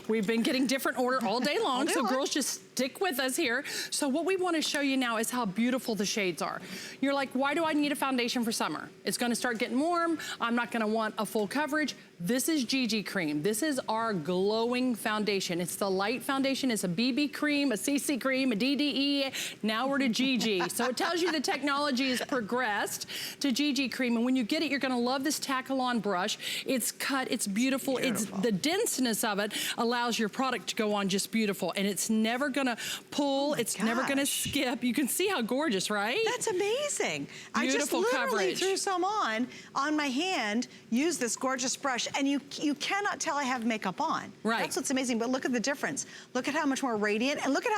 We've been getting different order all day long, so girls just stick with us here. So what we want to show you now is how beautiful the shades are. You're like, why do I need a foundation for summer? It's going to start getting warm. I'm not going to want a full coverage. This is GG cream. This is our glowing foundation. It's the light foundation. It's a BB cream, a CC cream, a DDE. Now we're to GG. So it tells you the technology has progressed to GG cream. And when you get it, you're going to love this tackle-on brush. It's cut. It's beautiful. It's the denseness of it allows your product to go on just beautiful. And it's never going to pull. It's never going to skip. You can see how gorgeous, right? That's amazing. Beautiful I just literally coverage. threw some on my hand, used this gorgeous brush, and you cannot tell I have makeup on. Right. That's what's amazing, but look at the difference. Look at how much more radiant, and look at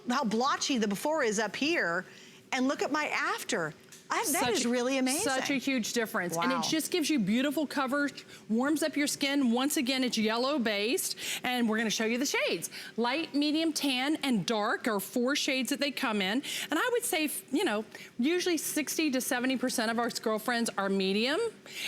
how blotchy the before is up here, and look at my after. That is really amazing. Such a huge difference. Wow. And it just gives you beautiful coverage, warms up your skin. Once again, it's yellow based, and we're gonna show you the shades. Light, medium, tan, and dark are 4 shades that they come in. And I would say, you know, usually 60 to 70% of our girlfriends are medium.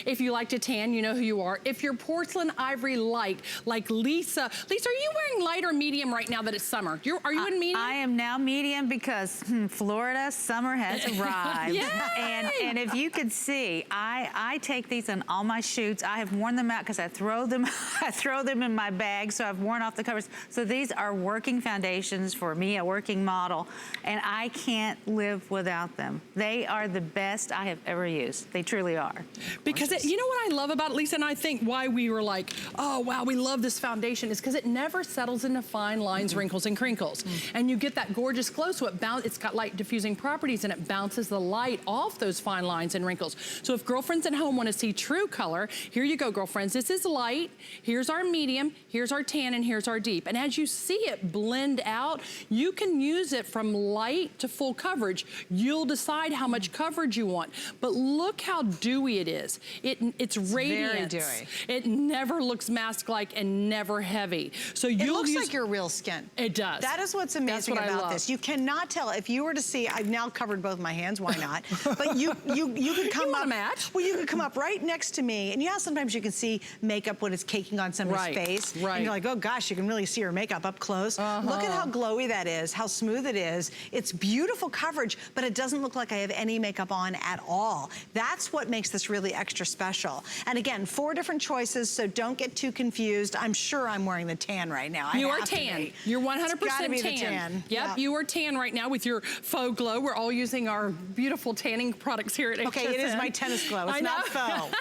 If you like to tan, you know who you are. If you're porcelain ivory light, like Lisa. Lisa, are you wearing light or medium right now that it's summer? Are you in medium? I am now medium because Florida summer has arrived. Yeah. And if you could see, I take these on all my shoots. I have worn them out because I throw them in my bag, so I've worn off the covers. So these are working foundations for me, a working model, and I can't live without them. They are the best I have ever used. They truly are. Because you know what I love about it, Lisa, and I think why we were like, oh wow, we love this foundation, is because it never settles into fine lines, wrinkles, and crinkles. And you get that gorgeous glow, so it's got light diffusing properties, and it bounces the light off those fine lines and wrinkles. So if girlfriends at home want to see true color, here you go, girlfriends. This is light, here's our medium, here's our tan, and here's our deep. And as you see it blend out, you can use it from light to full coverage. You'll decide how much coverage you want. But look how dewy it is. It's radiant. Very dewy. It never looks mask-like and never heavy. So it looks like your real skin. It does. That is what's amazing about this. You cannot tell. If you were to see, I've now covered both my hands, why not? But you could come up. Match? Well, you could come up right next to me, and sometimes you can see makeup when it's caking on somebody's face. Right. And you're like, oh gosh, you can really see her makeup up close. Look at how glowy that is, how smooth it is. It's beautiful coverage, but it doesn't look like I have any makeup on at all. That's what makes this really extra special. And again, 4 different choices, so don't get too confused. I'm sure I'm wearing the tan right now. You are tan. You're 100% tan. Yep, you are tan right now with your faux glow. We're all using our beautiful tanning products here at HSN. Okay, it is my tennis glow. It's not faux.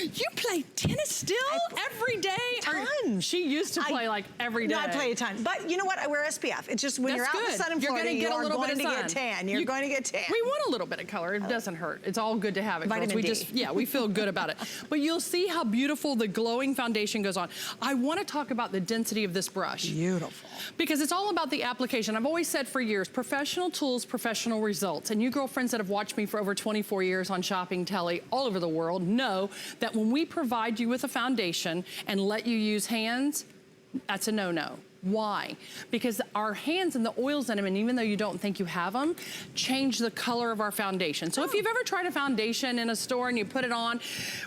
You play tennis still every day? Tons. She used to play like every day. No, I play a ton. But you know what? I wear SPF. It's just when you're out in the sun in Florida, you're going to get tan. You're going to get tan. We want a little bit of color. It doesn't hurt. It's all good to have it, Vitamin girls. D. We feel good about it. But you'll see how beautiful the glowing foundation goes on. I want to talk about the density of this brush. Beautiful. Because it's all about the application. I've always said for years, professional tools, professional results. And you girlfriends that have watched me for over 24 years on Shopping Telly all over the world know that when we provide you with a foundation and let you use hands, that's a no-no. Why? Because our hands and the oils in them, and even though you don't think you have them, change the color of our foundation. So if you've ever tried a foundation in a store and you put it on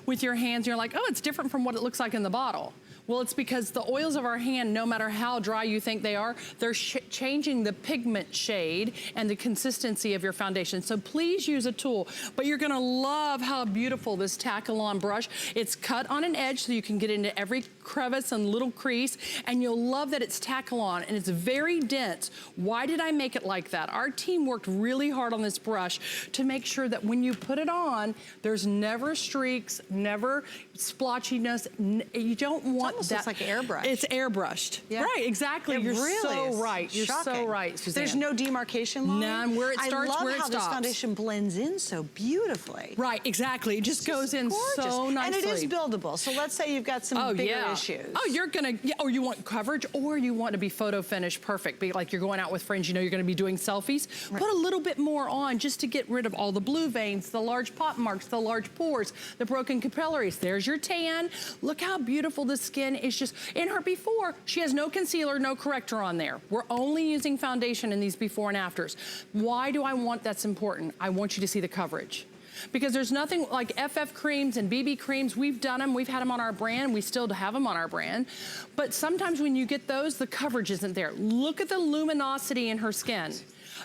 with your hands, you're like, oh, it's different from what it looks like in the bottle. Well, it's because the oils of our hand, no matter how dry you think they are, they're changing the pigment shade and the consistency of your foundation. So please use a tool. But you're gonna love how beautiful this tackle-on brush. It's cut on an edge so you can get into every crevice and little crease, and you'll love that it's tackle-on and it's very dense. Why did I make it like that? Our team worked really hard on this brush to make sure that when you put it on, there's never streaks, never splotchiness. You don't want almost looks like airbrush. It's airbrushed. Yeah. Right, exactly. You're so right. You're so right, Suzanne. There's no demarcation line? None. Where it starts, where it stops. I love how this foundation blends in so beautifully. Right, exactly. It just goes in so nicely. And it is buildable. So let's say you've got some bigger issues. Oh, you're gonna, or you want coverage, or you want to be photo finish perfect. Be like you're going out with friends, you know you're gonna be doing selfies. Right. Put a little bit more on just to get rid of all the blue veins, the large pop marks, the large pores, the broken capillaries. There's your tan. Look how beautiful the skin is. Just in her before, she has no concealer, no corrector on there. We're only using foundation in these before and afters. Why do I want that's important? I want you to see the coverage. Because there's nothing like FF creams and BB creams, we've done them, we've had them on our brand, we still have them on our brand. But sometimes when you get those, the coverage isn't there. Look at the luminosity in her skin.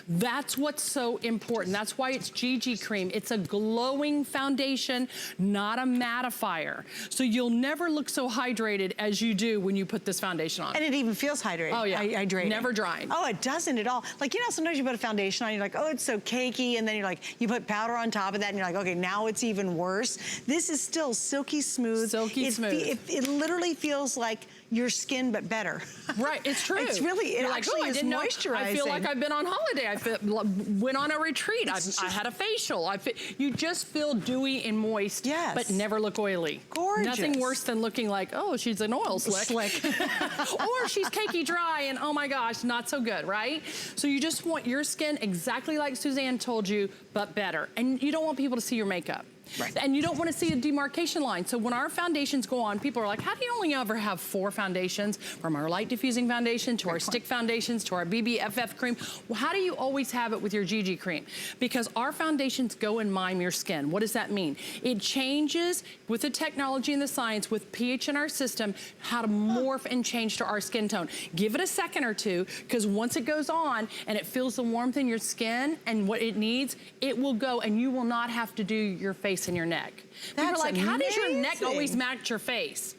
That's what's so important. That's why it's GG cream. It's a glowing foundation, not a mattifier. So you'll never look so hydrated as you do when you put this foundation on. And it even feels hydrated. Oh yeah, hydrated. Never drying. Oh, it doesn't at all. Like, you know, sometimes you put a foundation on, you're like, oh, it's so cakey, and then you're like, you put powder on top of that, and you're like, okay, now it's even worse. This is still silky smooth. Silky smooth. It literally feels like your skin, but better. Right, it's true. It's really, it actually is moisturizing. I feel like I've been on holiday. Went on a retreat. I had a facial. You just feel dewy and moist, yes, but never look oily. Gorgeous. Nothing worse than looking like, oh, she's an oil slick. Or she's cakey dry and oh my gosh, not so good, right? So you just want your skin exactly like Suzanne told you, but better. And you don't want people to see your makeup. Right. And you don't want to see a demarcation line. So when our foundations go on, people are like, how do you only ever have 4 foundations? From our light diffusing foundation to our stick foundations to our BBFF cream. Well, how do you always have it with your GG cream? Because our foundations go and mime your skin. What does that mean? It changes with the technology and the science, with pH in our system, how to morph and change to our skin tone. Give it a second or two, because once it goes on and it feels the warmth in your skin and what it needs, it will go and you will not have to do your face and your neck. People are like, how does your neck always match your face?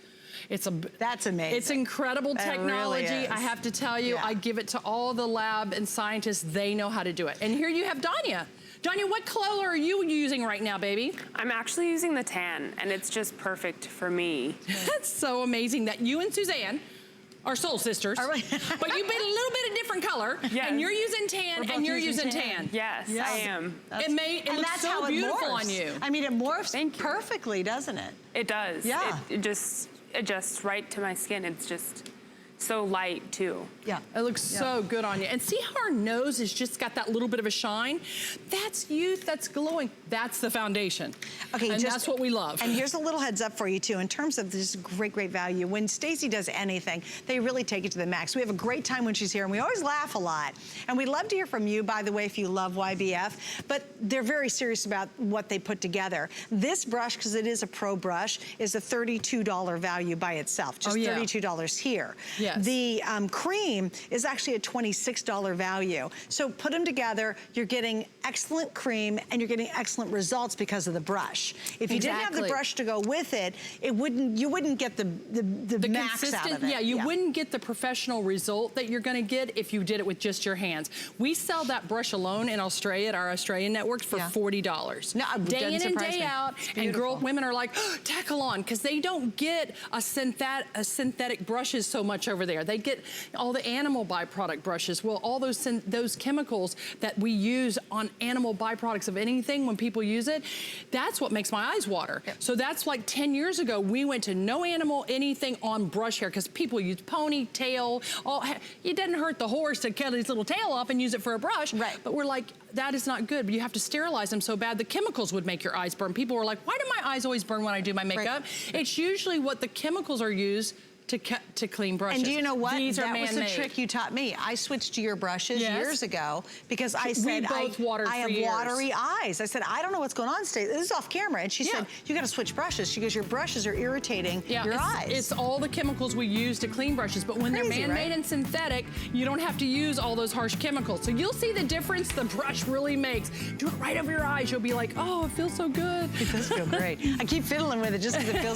That's amazing. It's incredible technology. Really, I have to tell you, I give it to all the lab and scientists. They know how to do it. And here you have Danya. Danya, what color are you using right now, baby? I'm actually using the tan, and it's just perfect for me. That's so amazing that you and Suzanne are soul sisters, but you've been a little bit of different color, and you're using tan, and you're using tan. Yes, I am. It looks so beautiful on you. I mean, it morphs perfectly, doesn't it? It does. Yeah. It just adjusts right to my skin. It's just so light too. Yeah. It looks so good on you. And see how our nose has just got that little bit of a shine? That's youth, that's glowing. That's the foundation. Okay, and that's what we love. And here's a little heads up for you too, in terms of this great value. When Stacey does anything, they really take it to the max. We have a great time when she's here, and we always laugh a lot. And we'd love to hear from you, by the way, if you love YBF, but they're very serious about what they put together. This brush, because it is a pro brush, is a $32 value by itself, just $32 here. Yes. The cream is actually a $26 value. So put them together, you're getting excellent cream and you're getting excellent results because of the brush. If you didn't have the brush to go with it, you wouldn't get the max out of it. Yeah, you wouldn't get the professional result that you're gonna get if you did it with just your hands. We sell that brush alone in Australia at our Australian networks for $40. No, day in and day out, and women are like, oh, tackle on, because they don't get a synthetic brushes so much over there. They get all the animal byproduct brushes. Well, all those chemicals that we use on animal byproducts of anything, when people use it, that's what makes my eyes water. So that's like 10 years ago, we went to no animal anything on brush hair, because people use ponytail. It doesn't hurt the horse to cut his little tail off and use it for a brush. Right. But we're like, that is not good. But you have to sterilize them so bad the chemicals would make your eyes burn. People were like, why do my eyes always burn when I do my makeup? It's usually what the chemicals are used to clean brushes. And do you know what? These are man-made. That was the trick you taught me. I switched to your brushes years ago because I said I have watery eyes. I said, I don't know what's going on, Stacey. This is off camera. And she said, you got to switch brushes. She goes, your brushes are irritating your eyes. It's all the chemicals we use to clean brushes, but when they're man-made and synthetic, you don't have to use all those harsh chemicals. So you'll see the difference the brush really makes. Do it right over your eyes. You'll be like, oh, it feels so good. It does feel great. I keep fiddling with it just because it feels